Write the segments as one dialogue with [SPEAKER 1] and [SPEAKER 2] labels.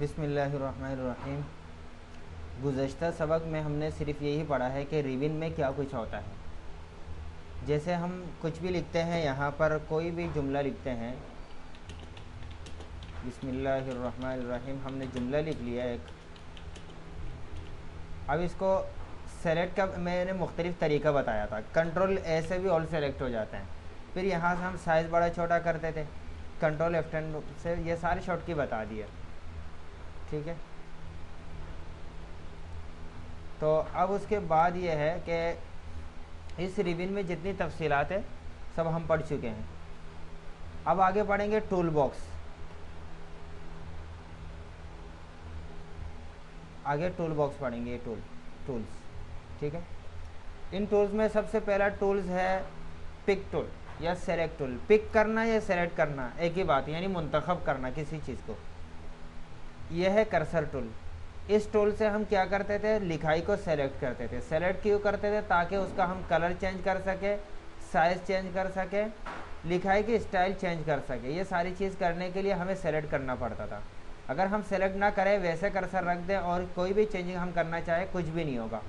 [SPEAKER 1] बिस्मिल्लाहिर्रहमानिर्रहीम। गुज़श्ता सबक में हमने सिर्फ़ यही पढ़ा है कि रिबिन में क्या कुछ होता है। जैसे हम कुछ भी लिखते हैं, यहाँ पर कोई भी जुमला लिखते हैं, बिस्मिल्लाहिर्रहमानिर्रहीम हमने जुमला लिख लिया एक। अब इसको सेलेक्ट का मैंने मुख्तलिफ़ तरीका बताया था। कंट्रोल ए से भी ऑल सेलेक्ट हो जाते हैं। फिर यहाँ से हम साइज़ बड़ा छोटा करते थे, कंट्रोल F10 से ये सारे शॉर्टकी बता दिए। ठीक है, तो अब उसके बाद ये है कि इस रिबिन में जितनी तफसीलात है सब हम पढ़ चुके हैं। अब आगे पढ़ेंगे टूल बॉक्स। आगे टूल बॉक्स पढ़ेंगे, टूल्स। ठीक है, इन टूल्स में सबसे पहला टूल्स है पिक टूल या सेलेक्ट टूल। पिक करना या सेलेक्ट करना एक ही बात, यानी मुंतखब करना किसी चीज़ को। यह है कर्सर टूल। इस टूल से हम क्या करते थे, लिखाई को सेलेक्ट करते थे। सेलेक्ट क्यों करते थे? ताकि उसका हम कलर चेंज कर सके, साइज़ चेंज कर सके, लिखाई की स्टाइल चेंज कर सके। ये सारी चीज़ करने के लिए हमें सेलेक्ट करना पड़ता था। अगर हम सेलेक्ट ना करें, वैसे कर्सर रख दें और कोई भी चेंजिंग हम करना चाहें, कुछ भी नहीं होगा,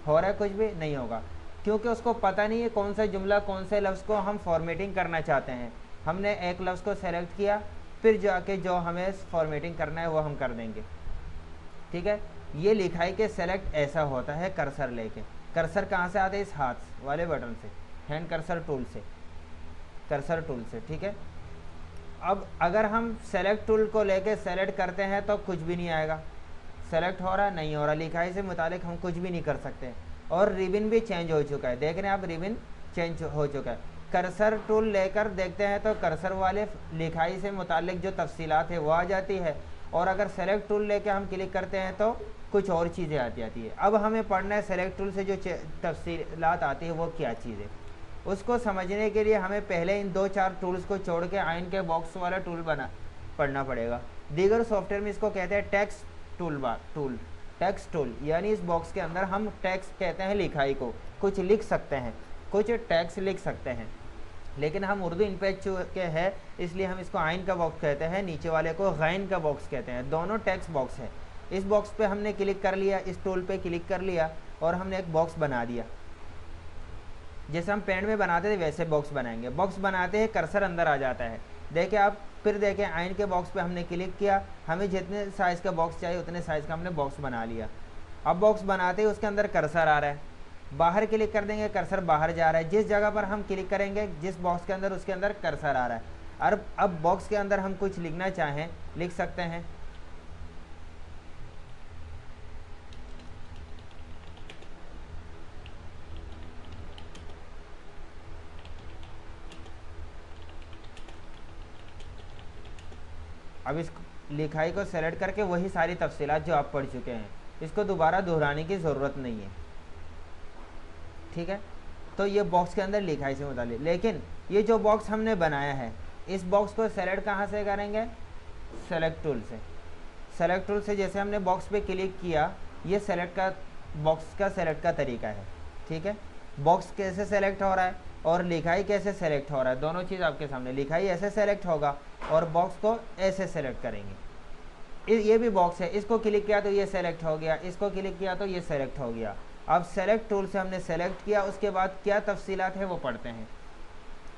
[SPEAKER 1] हो रहा है कुछ भी नहीं होगा, क्योंकि उसको पता नहीं है कौन सा जुमला, कौन से लफ्ज़ को हम फॉर्मेटिंग करना चाहते हैं। हमने एक लफ्ज़ को सेलेक्ट किया, फिर जाके जो हमें फॉर्मेटिंग करना है वो हम कर देंगे। ठीक है, ये लिखाई के सेलेक्ट ऐसा होता है कर्सर लेके। कर्सर कहाँ से आते हैं? इस हाथ वाले बटन से, हैंड कर्सर टूल से, कर्सर टूल से। ठीक है, अब अगर हम सेलेक्ट टूल को लेके सेलेक्ट करते हैं तो कुछ भी नहीं आएगा, सेलेक्ट हो रहा नहीं हो रहा, लिखाई से मुतालिक हम कुछ भी नहीं कर सकते। और रिबिन भी चेंज हो चुका है, देख रहे हैं आप, रिबिन चेंज हो चुका है। कर्सर टूल लेकर देखते हैं तो कर्सर वाले लिखाई से मुतालिक जो तफसीलात है वो आ जाती है, और अगर सेलेक्ट टूल लेके हम क्लिक करते हैं तो कुछ और चीज़ें आती है। अब हमें पढ़ना है सेलेक्ट टूल से जो तफसीलात आती है वो क्या चीज़ है। उसको समझने के लिए हमें पहले इन 2-4 टूल्स को छोड़ के आइन के बॉक्स वाला टूल पढ़ना पड़ेगा। दीगर सॉफ्टवेयर में इसको कहते हैं टेक्स्ट टेक्स्ट टूल, यानी इस बॉक्स के अंदर हम टेक्स्ट कहते हैं लिखाई को, कुछ लिख सकते हैं, कुछ टेक्स्ट लिख सकते हैं। लेकिन हम उर्दू इन पे चुके हैं, इसलिए हम इसको आइन का बॉक्स कहते हैं, नीचे वाले को गैन का बॉक्स कहते हैं। दोनों टेक्स्ट बॉक्स है। इस बॉक्स पे हमने क्लिक कर लिया, इस टूल पे क्लिक कर लिया और हमने एक बॉक्स बना दिया। जैसे हम पेंट में बनाते थे वैसे बॉक्स बनाएंगे। बॉक्स बनाते हैं, कर्सर अंदर आ जाता है, देखें आप। फिर देखें आइन के बॉक्स पे हमने क्लिक किया, हमें जितने साइज़ का बॉक्स चाहिए उतने साइज़ का हमने बॉक्स बना लिया। अब बॉक्स बनाते ही उसके अंदर कर्सर आ रहा है, बाहर क्लिक कर देंगे, कर्सर बाहर जा रहा है। जिस जगह पर हम क्लिक करेंगे, जिस बॉक्स के अंदर, उसके अंदर कर्सर आ रहा है। और अब बॉक्स के अंदर हम कुछ लिखना चाहें, लिख सकते हैं। अब इस लिखाई को सेलेक्ट करके वही सारी तफसीलात जो आप पढ़ चुके हैं, इसको दोबारा दोहराने की ज़रूरत नहीं है। ठीक है, तो ये बॉक्स के अंदर लिखाई से मुताल्लिक़। लेकिन ये जो बॉक्स हमने बनाया है, इस बॉक्स को सेलेक्ट कहाँ से करेंगे? सेलेक्ट टूल से। सेलेक्ट टूल से जैसे हमने बॉक्स पे क्लिक किया, ये सेलेक्ट का बॉक्स का सेलेक्ट का तरीका है। ठीक है, बॉक्स कैसे सेलेक्ट हो रहा है और लिखाई कैसे सेलेक्ट हो रहा है, दोनों चीज़ आपके सामने। लिखाई ऐसे सेलेक्ट होगा और बॉक्स को ऐसे सेलेक्ट करेंगे। ये भी बॉक्स है, इसको क्लिक किया तो ये सेलेक्ट हो गया, इसको क्लिक किया तो ये सेलेक्ट हो गया। अब सेलेक्ट टूल से हमने सेलेक्ट किया, उसके बाद क्या तफसीलात है वो पढ़ते हैं।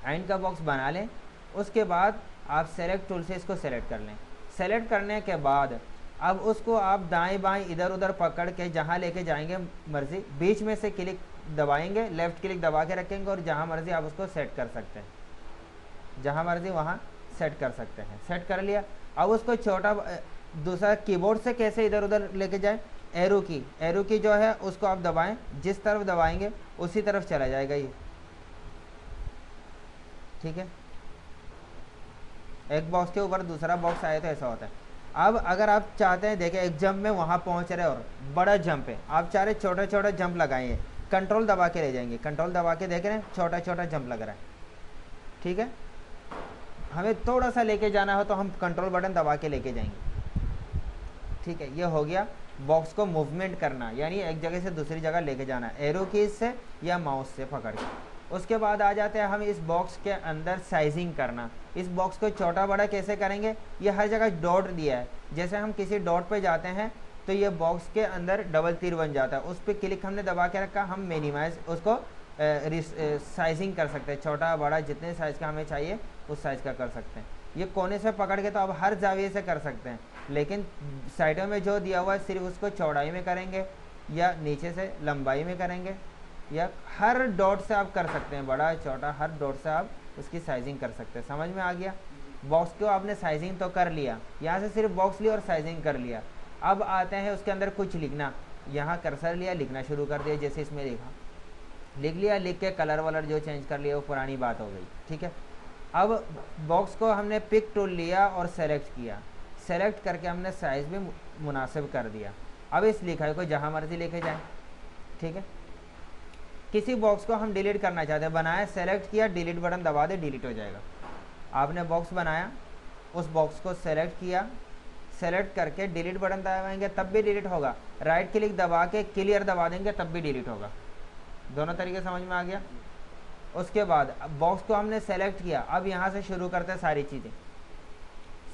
[SPEAKER 1] आइन का बॉक्स बना लें, उसके बाद आप सेलेक्ट टूल से इसको सेलेक्ट कर लें। सेलेक्ट करने के बाद अब उसको आप दाएं बाएं इधर उधर पकड़ के जहाँ लेके जाएंगे मर्ज़ी, बीच में से क्लिक दबाएंगे, लेफ़्ट क्लिक दबा के रखेंगे और जहाँ मर्ज़ी आप उसको सेट कर सकते हैं, जहाँ मर्ज़ी वहाँ सेट कर सकते हैं। सेट कर लिया, अब उसको छोटा दूसरा कीबोर्ड से कैसे इधर उधर लेके जाए, एरो की जो है उसको आप दबाएं, जिस तरफ दबाएंगे उसी तरफ चला जाएगा ये। ठीक है, एक बॉक्स के ऊपर दूसरा बॉक्स आए तो ऐसा होता है। अब अगर आप चाहते हैं, देखें एक जंप में वहाँ पहुँच रहे और बड़ा जंप है, आप चाह रहे छोटा छोटा जंप लगाएंगे, कंट्रोल दबा के ले जाएंगे, कंट्रोल दबा के देख रहे हैं छोटा छोटा जंप लग रहा है। ठीक है, हमें थोड़ा सा लेके जाना हो तो हम कंट्रोल बटन दबा के लेके जाएंगे। ठीक है, ये हो गया बॉक्स को मूवमेंट करना, यानी एक जगह से दूसरी जगह लेके जाना, एरो कीज से या माउस से पकड़ के। उसके बाद आ जाते हैं हम इस बॉक्स के अंदर साइजिंग करना। इस बॉक्स को छोटा बड़ा कैसे करेंगे, ये हर जगह डॉट दिया है, जैसे हम किसी डॉट पे जाते हैं तो ये बॉक्स के अंदर डबल तीर बन जाता है, उस पर क्लिक हमने दबा के रखा, हम मिनिमाइज उसको साइजिंग कर सकते हैं, छोटा बड़ा जितने साइज़ का हमें चाहिए उस साइज़ का कर सकते हैं। ये कोने से पकड़ के तो अब हर जाविये से कर सकते हैं, लेकिन साइडों में जो दिया हुआ है सिर्फ उसको चौड़ाई में करेंगे या नीचे से लंबाई में करेंगे, या हर डॉट से आप कर सकते हैं, बड़ा छोटा हर डॉट से आप उसकी साइजिंग कर सकते हैं। समझ में आ गया? बॉक्स को आपने साइजिंग तो कर लिया, यहाँ से सिर्फ बॉक्स लिया और साइजिंग कर लिया। अब आते हैं उसके अंदर कुछ लिखना, यहाँ कर्सर लिया, लिखना शुरू कर दिया, जैसे इसमें लिखा, लिख लिया, लिख के कलर वलर जो चेंज कर लिया वो पुरानी बात हो गई, ठीक है। अब बॉक्स को हमने पिक टूल लिया और सेलेक्ट किया, सेलेक्ट करके हमने साइज़ भी मुनासिब कर दिया। अब इस लिखाई को जहाँ मर्जी लेके जाएं, ठीक है। किसी बॉक्स को हम डिलीट करना चाहते हैं, बनाया, सेलेक्ट किया, डिलीट बटन दबा दे, डिलीट हो जाएगा। आपने बॉक्स बनाया, उस बॉक्स को सेलेक्ट किया, सेलेक्ट करके डिलीट बटन दबाएंगे तब भी डिलीट होगा, राइट क्लिक दबा के क्लियर दबा देंगे तब भी डिलीट होगा। दोनों तरीके समझ में आ गया? उसके बाद बॉक्स को हमने सेलेक्ट किया, अब यहाँ से शुरू करते हैं सारी चीज़ें,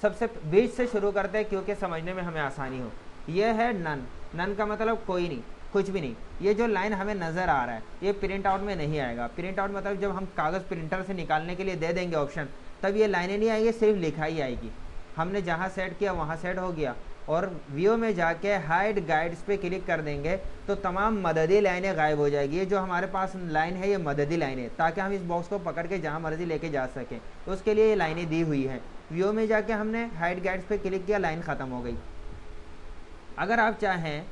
[SPEAKER 1] सबसे बीच से शुरू करते हैं क्योंकि समझने में हमें आसानी हो। ये है नन, नन का मतलब कोई नहीं, कुछ भी नहीं। ये जो लाइन हमें नज़र आ रहा है ये प्रिंट आउट में नहीं आएगा। प्रिंट आउट मतलब जब हम कागज़ प्रिंटर से निकालने के लिए दे देंगे ऑप्शन, तब ये लाइनें नहीं आएंगी, सिर्फ लिखाई आएगी। हमने जहाँ सेट किया वहाँ सेट हो गया, और व्यू में जाके हाइड गाइड्स पे क्लिक कर देंगे तो तमाम मददी लाइनें गायब हो जाएगी। ये जो हमारे पास लाइन है ये मददी लाइन है, ताकि हम इस बॉक्स को पकड़ के जहाँ मर्जी लेके जा सकें, तो उसके लिए ये लाइनें दी हुई हैं। व्यू में जाके हमने हाइड गाइड्स पे क्लिक किया, लाइन ख़त्म हो गई। अगर आप चाहें,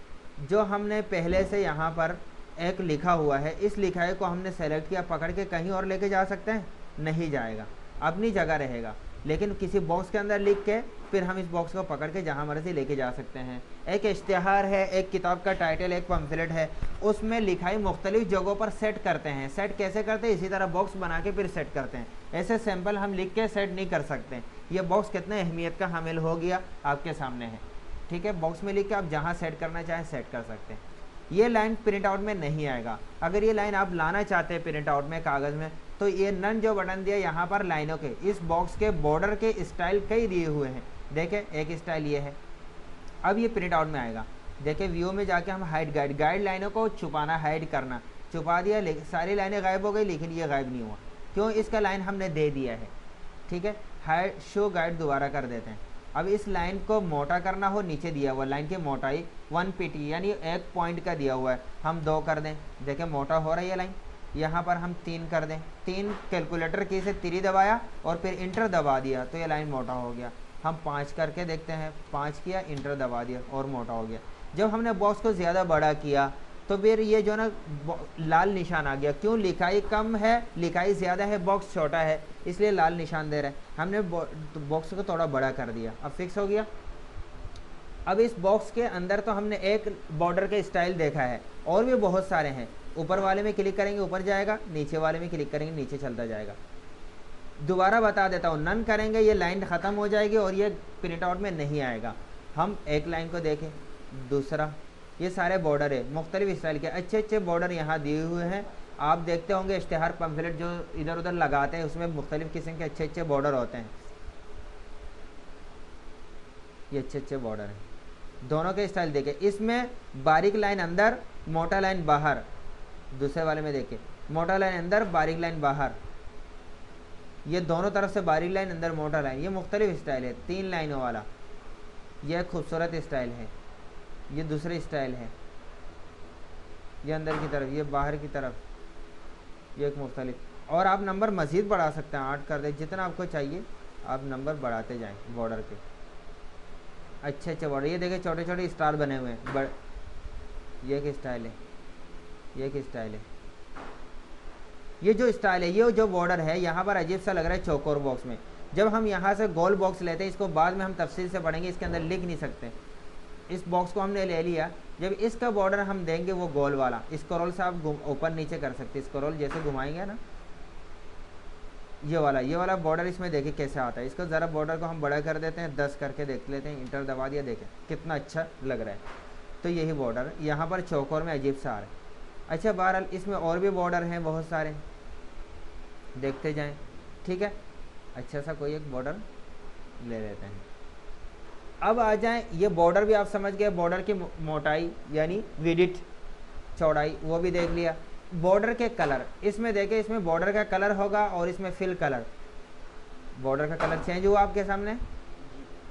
[SPEAKER 1] जो हमने पहले से यहाँ पर एक लिखा हुआ है, इस लिखाई को हमने सेलेक्ट किया, पकड़ के कहीं और लेके जा सकते हैं? नहीं जाएगा, अपनी जगह रहेगा, लेकिन किसी बॉक्स के अंदर लिख के फिर हम इस बॉक्स को पकड़ के जहाँ मर्जी लेके जा सकते हैं। एक इश्तिहार है, एक किताब का टाइटल, एक पम्फलेट है, उसमें लिखाई मुख्तलिफ जगहों पर सेट करते हैं। सेट कैसे करते हैं? इसी तरह बॉक्स बना के फिर सेट करते हैं। ऐसे सैंपल हम लिख के सेट नहीं कर सकते। ये बॉक्स कितने अहमियत का हामिल हो गया आपके सामने है, ठीक है। बॉक्स में लिख के आप जहाँ सेट करना चाहें सेट कर सकते हैं। ये लाइन प्रिंट आउट में नहीं आएगा। अगर ये लाइन आप लाना चाहते हैं प्रिंट आउट में कागज़ में, तो ये नन जो बटन दिया यहाँ पर लाइनों के, इस बॉक्स के बॉर्डर के स्टाइल कई दिए हुए हैं। देखें, एक स्टाइल ये है, अब ये प्रिंट आउट में आएगा। देखें, व्यू में जाके हम हाइड गाइड लाइनों को छुपाना, हाइड करना, छुपा दिया, सारी लाइनें गायब हो गई, लेकिन ये गायब नहीं हुआ। क्यों? इसका लाइन हमने दे दिया है, ठीक है। हाइड शो गाइड दोबारा कर देते हैं। अब इस लाइन को मोटा करना हो, नीचे दिया हुआ लाइन की मोटाई 1 pt यानी 1 पॉइंट का दिया हुआ है, हम 2 कर दें। देखें, मोटा हो रही है लाइन। यहाँ पर हम 3 कर दें, 3 कैलकुलेटर की से 3 दबाया और फिर इंटर दबा दिया तो ये लाइन मोटा हो गया। हम 5 करके देखते हैं, 5 किया, इंटर दबा दिया और मोटा हो गया। जब हमने बॉक्स को ज़्यादा बड़ा किया तो फिर ये जो ना लाल निशान आ गया। क्यों? लिखाई कम है, लिखाई ज़्यादा है, बॉक्स छोटा है, इसलिए लाल निशान दे रहा है। हमने बॉक्स को थोड़ा बड़ा कर दिया, अब फिक्स हो गया। अब इस बॉक्स के अंदर तो हमने एक बॉर्डर के स्टाइल देखा है, और भी बहुत सारे हैं। ऊपर वाले में क्लिक करेंगे ऊपर जाएगा, नीचे वाले में क्लिक करेंगे नीचे चलता जाएगा। दोबारा बता देता हूँ, नन करेंगे ये लाइन ख़त्म हो जाएगी और ये प्रिंट आउट में नहीं आएगा। हम एक लाइन को देखें, दूसरा, ये सारे बॉर्डर है मुख्तलिफ स्टाइल के, अच्छे अच्छे बॉर्डर यहाँ दिए हुए हैं। आप देखते होंगे इश्तिहार पम्फलेट जो इधर उधर लगाते हैं उसमें मुख्तलिफ किस्म के अच्छे अच्छे बॉर्डर होते हैं। ये अच्छे अच्छे बॉर्डर हैं, दोनों के स्टाइल देखें। इसमें बारीक लाइन अंदर, मोटा लाइन बाहर। दूसरे वाले में देखें, मोटा लाइन अंदर, बारीक लाइन बाहर। ये दोनों तरफ से बारीक लाइन अंदर, मोटा लाइन। ये मुख्तलिफ स्टाइल है, 3 लाइनों वाला। यह खूबसूरत स्टाइल है। ये दूसरे स्टाइल है, ये अंदर की तरफ, ये बाहर की तरफ, ये एक मुख्तलिफ। और आप नंबर मज़ीद बढ़ा सकते हैं, 8 कर दें, जितना आपको चाहिए आप नंबर बढ़ाते जाएं बॉर्डर के। अच्छे अच्छे बॉर्डर, ये देखें छोटे छोटे स्टार बने हुए हैं। ये एक स्टाइल है, ये एक स्टाइल है। ये जो स्टाइल है, ये जो बॉर्डर है यहाँ पर अजीब सा लग रहा है चौकोर बॉक्स में। जब हम यहाँ से गोल बॉक्स लेते हैं, इसको बाद में हम तफसील से पढ़ेंगे, इसके अंदर लिख नहीं सकते। इस बॉक्स को हमने ले लिया, जब इसका बॉर्डर हम देंगे वो गोल वाला, स्क्रॉल से आप ऊपर नीचे कर सकते हैं। स्क्रॉल जैसे घुमाएंगे ना, ये वाला बॉर्डर इसमें देखिए कैसे आता है। इसको ज़रा बॉर्डर को हम बड़ा कर देते हैं, 10 करके देख लेते हैं, इंटर दबा दिया, देखें कितना अच्छा लग रहा है। तो यही बॉर्डर यहाँ पर चौकोर में अजीब सा आ रहा है। अच्छा, बहरहाल इसमें और भी बॉर्डर हैं बहुत सारे, देखते जाएं, ठीक है। अच्छा सा कोई एक बॉर्डर ले लेते हैं। अब आ जाएं, ये बॉर्डर भी आप समझ गए, बॉर्डर की मोटाई यानी विड्थ, चौड़ाई, वो भी देख लिया। बॉर्डर के कलर, इसमें देखें, इसमें बॉर्डर का कलर होगा और इसमें फिल कलर। बॉर्डर का कलर चेंज हुआ आपके सामने,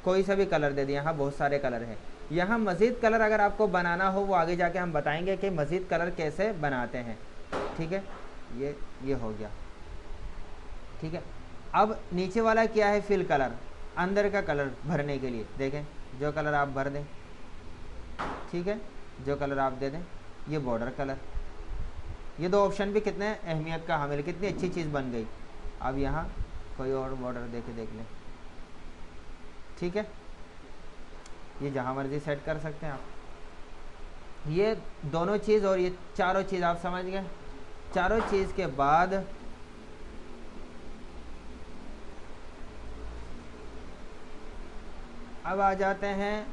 [SPEAKER 1] कोई सा भी कलर दे दिया, यहाँ बहुत सारे कलर हैं। यहाँ मज़ीद कलर अगर आपको बनाना हो वो आगे जाके हम बताएंगे कि मज़ीद कलर कैसे बनाते हैं, ठीक है। ये हो गया, ठीक है। अब नीचे वाला क्या है, फिल कलर, अंदर का कलर भरने के लिए देखें, जो कलर आप भर दें, ठीक है, जो कलर आप दे दें, ये बॉर्डर कलर। ये दो ऑप्शन भी कितने अहमियत का हामिल, कितनी अच्छी चीज़ बन गई। अब यहाँ कोई और बॉर्डर देख लें, ठीक है, ये जहाँ मर्जी सेट कर सकते हैं आप। ये दोनों चीज़ और ये चारों चीज़ आप समझ गए। चारों चीज़ के बाद अब आ जाते हैं,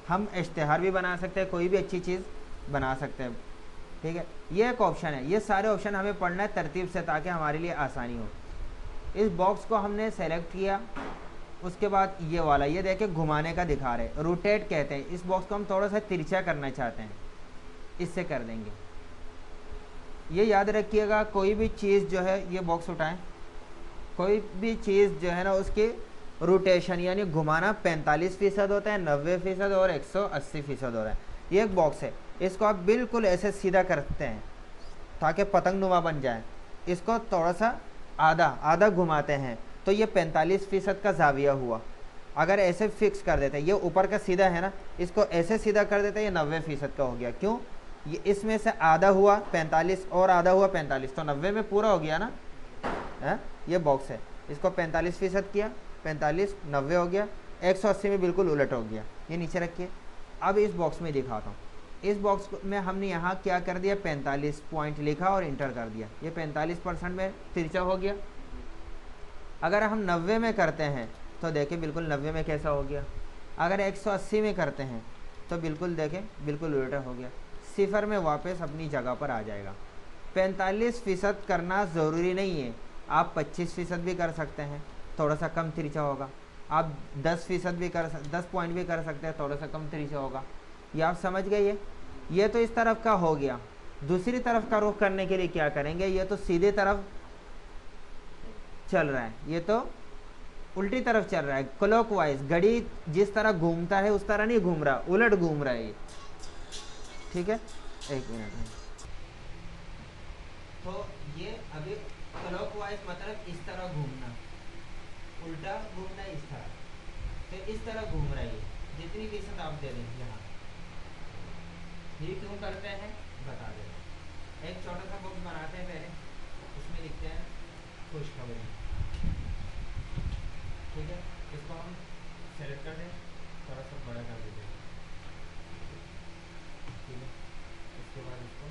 [SPEAKER 1] हम इश्तिहार भी बना सकते हैं, कोई भी अच्छी चीज़ बना सकते हैं, ठीक है। ये एक ऑप्शन है। ये सारे ऑप्शन हमें पढ़ना है तरतीब से ताकि हमारे लिए आसानी हो। इस बॉक्स को हमने सेलेक्ट किया, उसके बाद ये वाला, ये देखें घुमाने का दिखा रहे, रोटेट कहते हैं। इस बॉक्स को हम थोड़ा सा तिरछा करना चाहते हैं, इससे कर देंगे। ये याद रखिएगा, कोई भी चीज़ जो है, ये बॉक्स उठाएं, कोई भी चीज़ जो है ना उसकी रोटेशन यानी घुमाना 45% होता है, 90% और 180% हो रहा है। ये एक बॉक्स है, इसको आप बिल्कुल ऐसे सीधा करते हैं ताकि पतंग नुमा बन जाए। इसको थोड़ा सा आधा घुमाते हैं तो ये 45% का जाविया हुआ। अगर ऐसे फिक्स कर देते हैं, ये ऊपर का सीधा है ना, इसको ऐसे सीधा कर देते हैं, ये 90% का हो गया। क्यों, ये इसमें से आधा हुआ 45 और आधा हुआ 45, तो 90 में पूरा हो गया ना है? ये बॉक्स है, इसको 45% किया, 45 90 हो गया, 180 में बिल्कुल उलट हो गया। ये नीचे रखिए। अब इस बॉक्स में दिखाता हूँ। इस बॉक्स में हमने यहाँ क्या कर दिया, 45 पॉइंट लिखा और इंटर कर दिया। ये 45% में तिरछा हो गया। अगर हम 90 में करते हैं तो देखें बिल्कुल 90 में कैसा हो गया। अगर 180 में करते हैं तो बिल्कुल देखें बिल्कुल उल्टा हो गया, सिफर में वापस अपनी जगह पर आ जाएगा। 45% करना ज़रूरी नहीं है, आप 25% भी कर सकते हैं, थोड़ा सा कम तिरछा होगा। आप 10% भी 10 पॉइंट भी कर सकते हैं, थोड़ा सा कम तिरछा होगा। ये आप समझ गए। ये तो इस तरफ का हो गया। दूसरी तरफ का रुख करने के लिए क्या करेंगे, ये तो सीधे तरफ चल रहा है, ये तो उल्टी तरफ चल रहा है, क्लॉकवाइज। घड़ी जिस तरह घूमता है उस तरह नहीं घूम रहा, उलट घूम रहा है ये, ठीक है। एक मिनट, तो ये अभी क्लॉकवाइज मतलब इस तरह घूमना, उल्टा घूमना इस तरह, तो इस तरह घूम रहा है ये। जितनी फीसद आप दे दें यहाँ, ये क्यों करते हैं बता दें। एक छोटा सा बॉक्स बनाते हैं पहले, इसमें लिखते हैं खुशखबरी, ठीक है। इसको हम सेलेक्ट कर दें, थोड़ा सा बड़ा कर देते हैं, ठीक है। उसके बाद इसको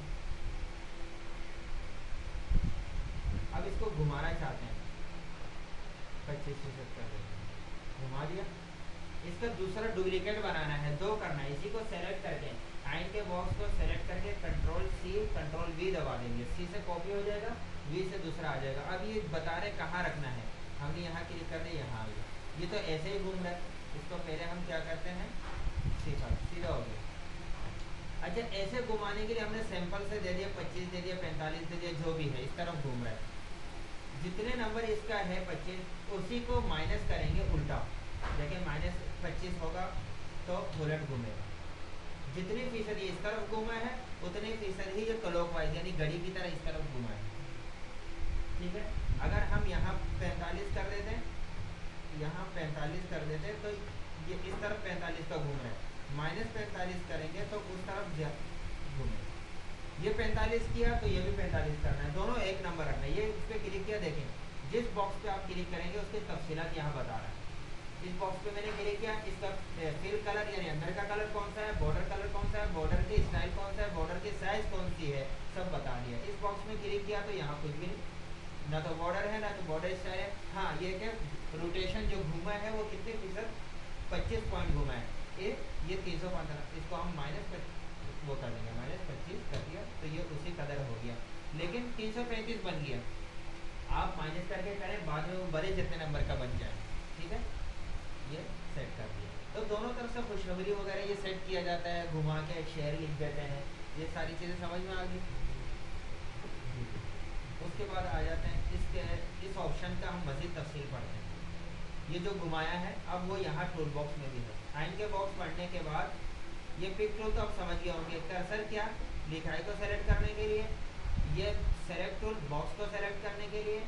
[SPEAKER 1] अब इसको घुमाना चाहते हैं, 25% कर देते हैं, घुमा दिया। इसका दूसरा डुप्लीकेट बनाना है, 2 करना है। इसी को सेलेक्ट करके आइन के बॉक्स को सेलेक्ट करके कंट्रोल C कंट्रोल V दबा देंगे। C से कॉपी हो जाएगा, V से दूसरा आ जाएगा। अब ये बता रहे कहाँ रखना है, हमने यहाँ क्लिक कर दिया, यहाँ आ गया। ये तो ऐसे ही घूम रहा है, इसको पहले हम क्या करते हैं, सीधा हो गया। अच्छा, ऐसे घुमाने के लिए हमने सैंपल से दे दिया, 25 दे दिया, 45 दे दिया, जो भी है इस तरफ घूम रहा है। जितने नंबर इसका है 25, उसी को माइनस करेंगे उल्टा। देखिए -25 होगा तो उलट घूमेगा। जितनी फीसद इस तरफ घूमा है उतने फीसद ही ये क्लॉकवाइज यानी घड़ी की तरह इस तरफ घूमा है, ठीक है। अगर हम यहाँ 45 कर देते हैं, यहाँ 45 कर देते हैं, तो ये इस तरफ 45 का घूम रहा है। -45 करेंगे तो उस तरफ घूमेगा। ये 45 किया तो ये भी 45 करना है, दोनों एक नंबर रखना है। ये इस पर क्लिक किया, देखें जिस बॉक्स पे आप क्लिक करेंगे उसकी तफसीलात यहाँ बता रहा है। इस बॉक्स पे मैंने क्लिक किया, इसका फिल कलर यानी अंदर का कलर कौन सा है, बॉर्डर कलर कौन सा है, बॉर्डर की स्टाइल कौन सा है, बॉर्डर की साइज कौन सी है, सब बता दिया। इस बॉक्स में क्लिक किया तो यहाँ कुछ भी नहीं, ना तो बॉर्डर है ना तो बॉर्डर स्टाइल है। हाँ, ये क्या रोटेशन जो घूमा है वो कितने फीसद, 25 पॉइंट घूमा है। ये 315, इसको हम माइनस वो कर देंगे, -25 कर दिया तो ये उसी कदर हो गया, लेकिन 335 बन गया। आप माइनस करके करें, बाद में वो बड़े जितने नंबर का बन जाए। ठीक है, ये सेट कर दिया। तो दोनों तरफ से खुशखबरी वगैरह ये सेट किया जाता है, घुमा के एक शेयर लिख देते हैं। ये सारी चीज़ें समझ में आ गई। उसके बाद आ जाते हैं इस ऑप्शन का हम मज़ीद तफसील पढ़ते हैं। ये जो घुमाया है अब वो यहाँ टूल बॉक्स में भी है। आइन के बॉक्स पढ़ने के बाद ये पिक टूल तो आप समझ गए होंगे। कर्सर क्या, लिखाई को सेलेक्ट करने के लिए, ये सेलेक्ट टूल बॉक्स को सेलेक्ट करने के लिए।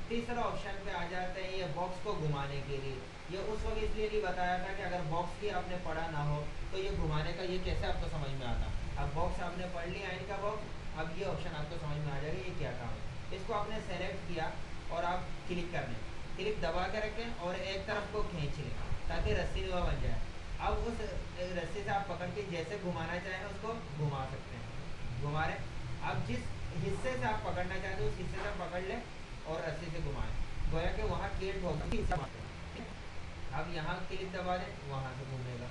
[SPEAKER 1] तीसरा ऑप्शन पे आ जाते हैं ये बॉक्स को घुमाने के लिए। ये उस वक्त इसलिए नहीं बताया था कि अगर बॉक्स की आपने पढ़ा ना हो तो ये घुमाने का ये कैसे आपको समझ में आता। अब बॉक्स आपने पढ़ लिया आइन का बॉक्स, अब ये ऑप्शन आपको समझ में आ जाएगा ये क्या काम है। इसको आपने सेलेक्ट किया और आप क्लिक कर लें, क्लिक दबा के रखें और एक तरफ को खींच लें ताकि रस्सी नुमा बन जाए। अब उस रस्सी से आप पकड़ के जैसे घुमाना चाहें उसको घुमा सकते हैं। घुमा रहे, अब जिस हिस्से से आप पकड़ना चाहते हैं उस हिस्से से पकड़ लें और रस्सी से घुमाएं, गोया कि वहाँ क्लिक होगा। अब यहाँ क्लिक दबा दें, वहाँ से घूमेगा।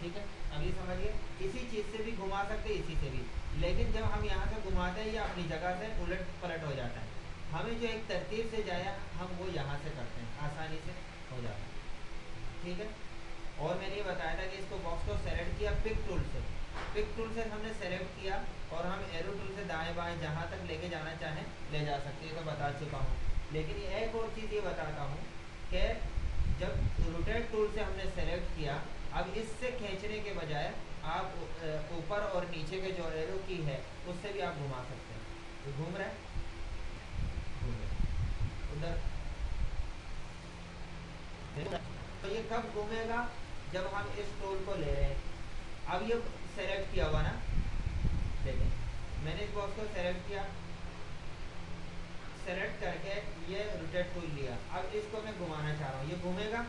[SPEAKER 1] ठीक है, अभी समझिए। इसी चीज़ से भी घुमा सकते हैं, इसी से भी, लेकिन जब हम यहाँ से घुमाते हैं या अपनी जगह से उलट पलट हो जाता है। हमें जो एक तरतीब से जाया हम वो यहाँ से करते हैं, आसानी से हो जाता है। ठीक है, और मैंने ये बताया था कि इसको बॉक्स को सेलेक्ट किया पिक टूल से। पिक टूल से हमने सेलेक्ट किया और हम एरो टूल से दाएं बाएं जहाँ तक लेके जाना चाहें ले जा सकते हैं, तो बता चुका हूँ। लेकिन एक और चीज़ ये बताता हूँ कि जब रोटेट टूल से हमने सेलेक्ट किया, अब इससे खींचने के बजाय आप ऊपर और नीचे के जो एरो की है उससे भी आप घुमा सकते हैं। तो घूम रहा है, उधर। तो ये कब घूमेगा, जब हम इस टूल को ले रहे हैं। अब ये सेलेक्ट किया हुआ ना, देखें मैंने इस बॉक्स को सेलेक्ट किया, सेलेक्ट करके ये रोटेट टूल लिया। अब इसको मैं घुमाना चाह रहा हूँ, ये घूमेगा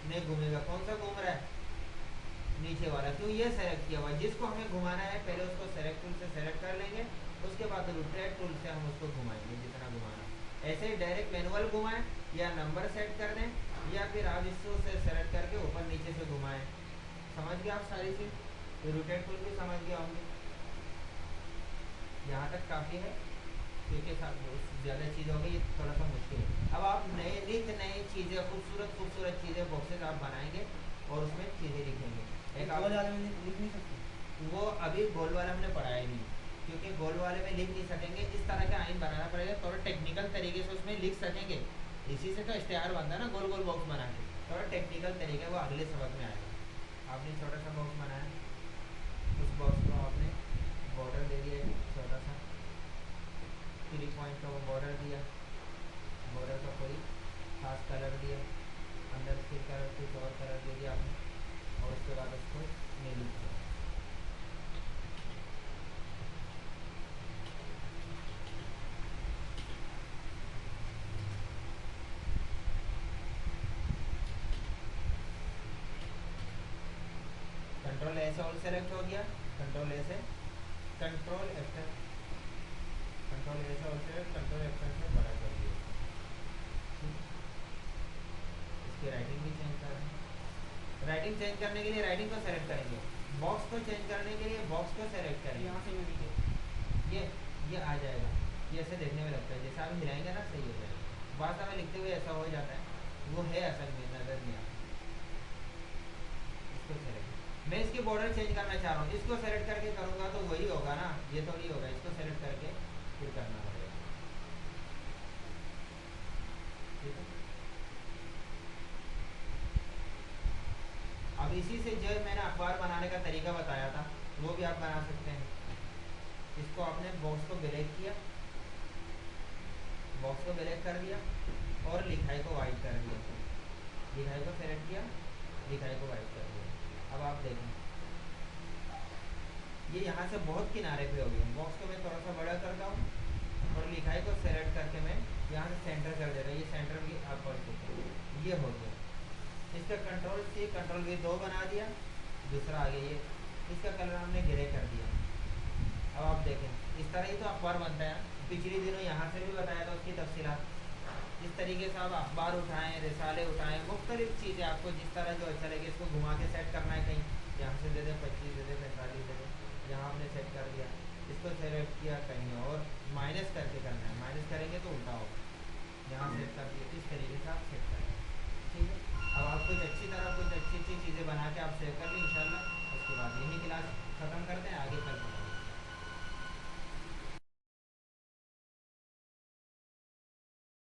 [SPEAKER 1] नहीं घूमेगा। कौन सा घूम रहा है, नीचे वाला, क्यों, ये सेलेक्ट किया हुआ। जिसको हमें घुमाना है पहले उसको सेलेक्ट टूल से सेलेक्ट कर लेंगे, उसके बाद रोटेट टूल से हम उसको घुमाएंगे जितना घुमाना। ऐसे ही डायरेक्ट मैनुअल घुमाएं या नंबर सेट कर दें, या फिर आप इसको से सेलेक्ट करके ऊपर नीचे से घुमाएं। समझ गए आप सारी चीज़। रोटेट टूल भी समझ गए होंगे, यहाँ तक काफ़ी है, क्योंकि ज़्यादा चीज़ हो गई थोड़ा सा मुश्किल है। अब आप नित्य नई चीज़ें, खूबसूरत चीज़ें बॉक्सेस आप बनाएंगे और उसमें चीज़ें लिखेंगे। एक आप लिख नहीं सकते, वो अभी गोल वाला हमने पढ़ाया ही नहीं, क्योंकि गोल वाले में लिख नहीं सकेंगे। इस तरह का आइन बनाना पड़ेगा, थोड़ा टेक्निकल तरीके से उसमें लिख सकेंगे। इसी से तो इश्तेहार बनता है ना, गोल गोल बॉक्स बना के। थोड़ा टेक्निकल तरीका वो अगले सबक में आएगा। आपने छोटा सा बॉक्स बनाया, उस बॉक्स को आपने बॉर्डर दे दिया छोटा सा, 3 पॉइंट का वो बॉर्डर दिया, बॉर्डर का कोई खास कलर दिया, अंदर फिर कलर कुछ और कलर दे दिया आपने, और उसके बाद उसको नहीं लिख दिया। कंट्रोल ए से ऑल सेलेक्ट हो गया, कंट्रोल ए से कंट्रोल F10, कंट्रोल ए से ऑल सेलेक्ट, कंट्रोल F10 से बड़ा कर दिया। इसकी राइटिंग भी चेंज कर रहे हैं। राइटिंग चेंज करने के लिए राइटिंग को सेलेक्ट करेंगे, बॉक्स को चेंज करने के लिए बॉक्स को सेलेक्ट करेंगे। यहाँ से ये आ जाएगा, ये ऐसे देखने में लगता है, जैसे आप हिलाएंगे ना सही हो जाएगा। बात हमें लिखते हुए ऐसा हो जाता है, वो है असल में नजर नहीं आता। इसको सेलेक्ट, मैं इसकी बॉर्डर चेंज करना चाह रहा हूँ, इसको सेलेक्ट करके करूँगा तो वही होगा ना, ये तो नहीं होगा। इसको सेलेक्ट करके फिर करना पड़ेगा। ठीक है, अब इसी से जो मैंने अखबार बनाने का तरीका बताया था वो भी आप बना सकते हैं। इसको आपने बॉक्स को ब्लैक किया, बॉक्स को ब्लैक कर दिया और लिखाई को वाइट कर दिया, लिखाई को सेलेक्ट किया, लिखाई को वाइट कर दिया। अब आप देखें ये यहाँ से बहुत किनारे पे हो गया। बॉक्स को मैं थोड़ा सा बड़ा करता हूँ और लिखाई को सेलेक्ट करके मैं यहाँ से सेंटर कर दे रहा हूँ, ये सेंटर भी आप पढ़ चुके हैं, ये हो गया। इसका कंट्रोल C कंट्रोल V 2 बना दिया, दूसरा आ गया ये, इसका कलर हमने ग्रे कर दिया। अब आप देखें इस तरह ही तो अखबार बनता है। पिछले दिनों यहाँ से भी बताया था उसकी तफसीलात। इस तरीके से आप अखबार उठाएँ, रिसाले उठाएँ, मुख्तलिफ चीज़ें आपको जिस तरह जो अच्छा लगे। इसको घुमा के सेट करना है, कहीं यहाँ से दे दें 25, दे दें 45, दे दें, यहाँ हमने सेट कर दिया। इसको सेलेक्ट किया कहीं और, माइनस करके करना है, माइनस करेंगे तो उल्टा होगा, यहाँ सेट कर दिया, इस तरीके से आप सेट करें। ठीक है, अब आप कुछ अच्छी चीज़ें बना के आप सेव कर लें इंशाल्लाह। उसके बाद यही क्लास